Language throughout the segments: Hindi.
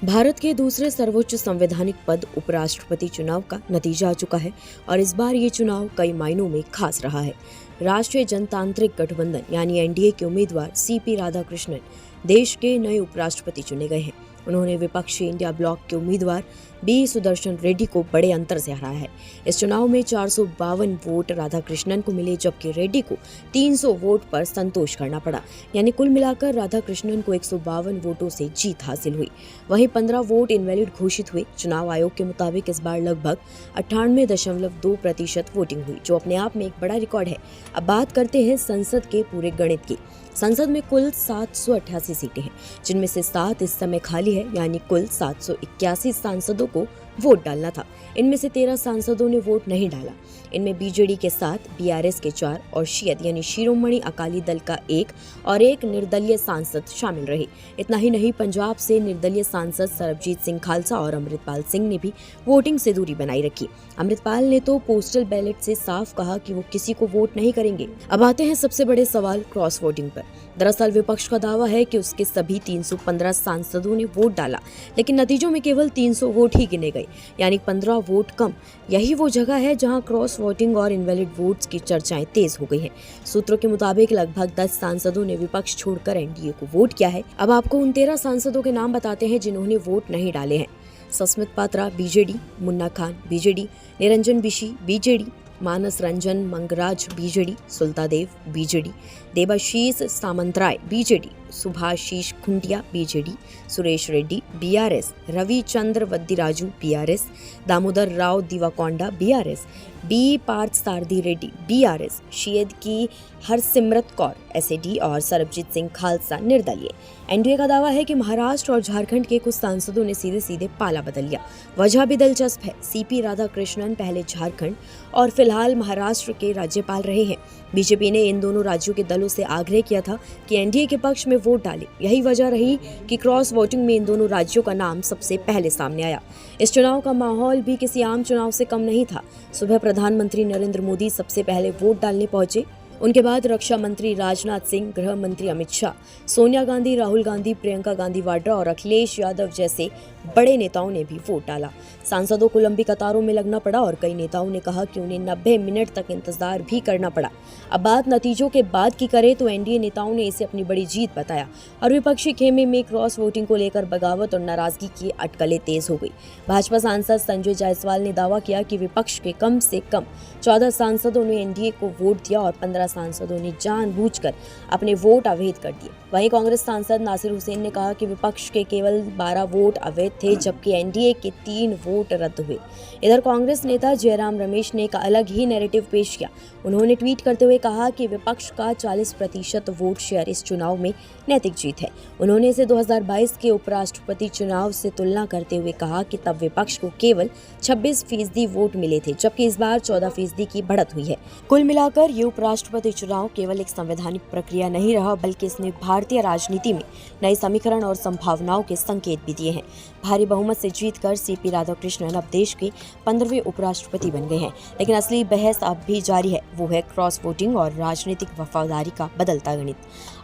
भारत के दूसरे सर्वोच्च संवैधानिक पद उपराष्ट्रपति चुनाव का नतीजा आ चुका है और इस बार ये चुनाव कई मायनों में खास रहा है। राष्ट्रीय जनतांत्रिक गठबंधन यानी एनडीए के उम्मीदवार सीपी राधाकृष्णन देश के नए उपराष्ट्रपति चुने गए हैं। उन्होंने विपक्षी इंडिया ब्लॉक के उम्मीदवार बी सुदर्शन रेड्डी को बड़े अंतर से हराया है। इस चुनाव में 452 वोट राधाकृष्णन को मिले, जबकि रेड्डी को 300 वोट पर संतोष करना पड़ा। यानी कुल मिलाकर राधाकृष्णन को 152 वोटों से जीत हासिल हुई। वहीं 15 वोट इनवैलिड घोषित हुए। चुनाव आयोग के मुताबिक इस बार लगभग 98.2% वोटिंग हुई, जो अपने आप में एक बड़ा रिकॉर्ड है। अब बात करते हैं संसद के पूरे गणित की। संसद में कुल 788 सीटें हैं, जिनमें से 7 इस समय खाली है, यानी कुल 781 सांसदों को वोट डालना था। इनमें से 13 सांसदों ने वोट नहीं डाला। इनमें बीजेडी के 7, बीआरएस के 4 और शियद यानी शिरोमणि अकाली दल का 1 और 1 निर्दलीय सांसद शामिल रहे। इतना ही नहीं, पंजाब से निर्दलीय सांसद सरबजीत सिंह खालसा और अमृतपाल सिंह ने भी वोटिंग से दूरी बनाई रखी। अमृतपाल ने तो पोस्टल बैलेट से साफ कहा कि वो किसी को वोट नहीं करेंगे। अब आते हैं सबसे बड़े सवाल क्रॉस वोटिंग पर। दरअसल विपक्ष का दावा है कि उसके सभी 315 सांसदों ने वोट डाला, लेकिन नतीजों में केवल 300 वोट ही गिने गए, यानी 15 वोट कम। यही वो जगह है जहां क्रॉस वोटिंग और इनवैलिड वोट्स की चर्चाएं तेज हो गई हैं। सूत्रों के मुताबिक लगभग 10 सांसदों ने विपक्ष छोड़कर एनडीए को वोट किया है। अब आपको उन 13 सांसदों के नाम बताते हैं जिन्होंने वोट नहीं डाले हैं। Sasmit Patra BJD, Munna Khan BJD, Niranjan Bishi BJD, Manas Ranjan Mangaraj BJD, Sulata Deo BJD, Debashish Samantaray BJD, Subhashish Khuntia BJD, Suresh Reddy BRS, Ravichandra Vaddiraju BRS, Damodar Rao Divakonda BRS, B Partha Sarathi Reddy BRS, शियद की हरसिमरत कौर एसएडी और सरबजीत सिंह खालसा निर्दलीय। एनडीए का दावा है कि महाराष्ट्र और झारखंड के कुछ सांसदों ने सीधे सीधे पाला बदल लिया। वजह भी दिलचस्प है। सीपी राधाकृष्णन पहले झारखंड और फिलहाल महाराष्ट्र के राज्यपाल रहे हैं। बीजेपी ने इन दोनों राज्यों के दलों से आग्रह किया था कि एनडीए के पक्ष में वोट डालें। यही वजह रही कि क्रॉस वोटिंग में इन दोनों राज्यों का नाम सबसे पहले सामने आया। इस चुनाव का माहौल भी किसी आम चुनाव से कम नहीं था। सुबह प्रधानमंत्री नरेंद्र मोदी सबसे पहले वोट डालने पहुंचे। उनके बाद रक्षा मंत्री राजनाथ सिंह, गृह मंत्री अमित शाह, सोनिया गांधी, राहुल गांधी, प्रियंका गांधी वाड्रा और अखिलेश यादव जैसे बड़े नेताओं ने भी वोट डाला। सांसदों को लंबी कतारों में लगना पड़ा और कई नेताओं ने कहा कि उन्हें 90 मिनट तक इंतजार भी करना पड़ा। अब बात नतीजों के बाद की करें तो एनडीए नेताओं ने इसे अपनी बड़ी जीत बताया और विपक्षी खेमे में क्रॉस वोटिंग को लेकर बगावत और नाराजगी की अटकलें तेज हो गई। भाजपा सांसद संजय जायसवाल ने दावा किया कि विपक्ष के कम से कम 14 सांसदों ने एनडीए को वोट दिया और 15 सांसदों ने जानबूझकर अपने वोट अवैध कर दिए। वहीं कांग्रेस सांसद नासिर हुसैन ने कहा कि विपक्ष के केवल 12 वोट अवैध थे, जबकि एनडीए के 3 वोट रद्द हुए। इधर कांग्रेस नेता जयराम रमेश ने एक अलग ही नैरेटिव पेश किया। उन्होंने ट्वीट करते हुए कहा कि विपक्ष का 40% वोट शेयर इस चुनाव में नैतिक जीत है। उन्होंने इसे 2022 के उपराष्ट्रपति चुनाव से तुलना करते हुए कहा कि तब विपक्ष को केवल 26% वोट मिले थे, जबकि इस बार 14% की बढ़त हुई है। कुल मिलाकर ये उपराष्ट्रपति चुनाव केवल एक संवैधानिक प्रक्रिया नहीं रहा, बल्कि इसने भारतीय राजनीति में नए समीकरण और संभावनाओं के संकेत भी दिए हैं। भारी बहुमत से जीतकर सीपी राधाकृष्णन अब देश के 15वें उपराष्ट्रपति बन गए हैं, लेकिन असली बहस अब भी जारी है। वो है क्रॉस वोटिंग और राजनीतिक वफादारी का बदलता गणित।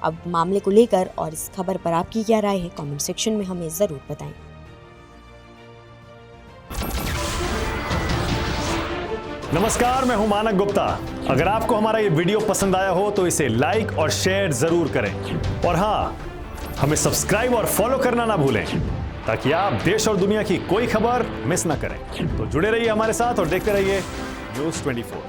अब मामले को लेकर और इस खबर पर आपकी क्या राय है, कमेंट सेक्शन में हमें जरूर बताएं। नमस्कार, मैं हूं मानक गुप्ता। अगर आपको हमारा ये वीडियो पसंद आया हो तो इसे लाइक और शेयर जरूर करें, और हाँ, हमें सब्सक्राइब और फॉलो करना ना भूलें, ताकि आप देश और दुनिया की कोई खबर मिस ना करें। तो जुड़े रहिए हमारे साथ और देखते रहिए न्यूज़ 24।